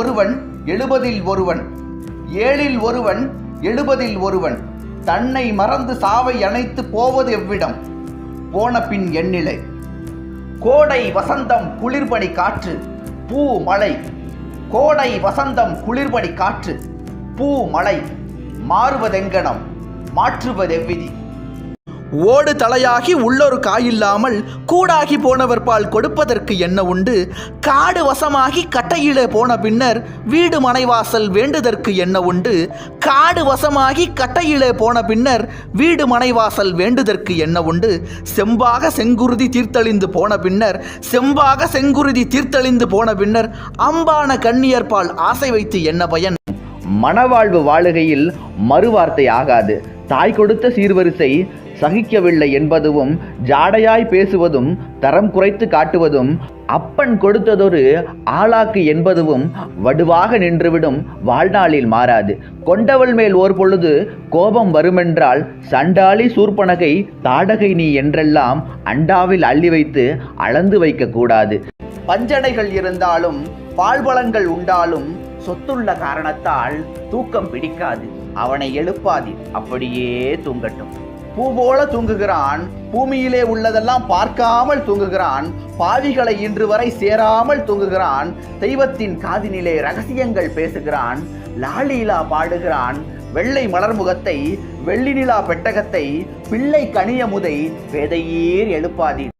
ஒருவன் 70 ஒருவன், 7 ஒருவன் 70 ஒருவன், தன்னை மறந்து சாவை அணைத்து போவது எவ்விடம், போன பின் எண்ணிலை. கோடை வசந்தம் குளிர்பனி காற்று பூ மழை, கோடை வசந்தம் குளிர்பனி காற்று பூ மழை, மாறுவதெங்கனம் மாற்றுவதெவ்விதி. ஓடு தலையாகி உள்ளொரு காயில்லாமல் கூடாகி போனவர் பால் கொடுப்பதற்கு என்ன உண்டு, காடு வசமாகி கட்டையிலே போன பின்னர் வீடு மனைவாசல் வேண்டுதற்கு என்ன உண்டு, காடு வசமாகி கட்டையிலே போன பின்னர் வீடு மனைவாசல் வேண்டுதற்கு என்ன உண்டு, செம்பாக செங்குருதி தீர்த்தழிந்து போன பின்னர் செம்பாக செங்குருதி தீர்த்தழிந்து போன பின்னர் அம்பான கண்ணியர்பால் ஆசை வைத்து என்ன பயன். மணவாழ்வு வாழுகையில் மறுவார்த்தை ஆகாது. தாய் கொடுத்த சீர்வரிசை சகிக்கவில்லை என்பதும், ஜாடையாய் பேசுவதும், தரம் குறைத்து காட்டுவதும், அப்பன் கொடுத்ததொரு ஆளாக்கு என்பதும் வடுவாக நின்றுவிடும் வாழ்நாளில் மாறாது. கொண்டவள் மேல் ஓர் பொழுது கோபம் வருமென்றால் சண்டாளி சூர்பனகை தாடகை நீ என்றெல்லாம் அண்டாவில் அள்ளி வைத்து அளந்து வைக்கக்கூடாது. பஞ்சடைகள் இருந்தாலும் பால்பலன்கள் உண்டாலும் சொத்துள்ள காரணத்தால் தூக்கம் பிடிக்காது. அவனை எழுப்பாதீர், அப்படியே தூங்கட்டும். பூ போல தூங்குகிறான், பூமியிலே உள்ளதெல்லாம் பார்க்காமல் தூங்குகிறான், பாவிகளை இன்று வரை சேராமல் தூங்குகிறான், தெய்வத்தின் காதினிலே ரகசியங்கள் பேசுகிறான், லாலீலா பாடுகிறான், வெள்ளை மலர்முகத்தை வெள்ளி நிலா பெட்டகத்தை பிள்ளை கனியமுதை பேதையீர் எழுப்பாதீர்.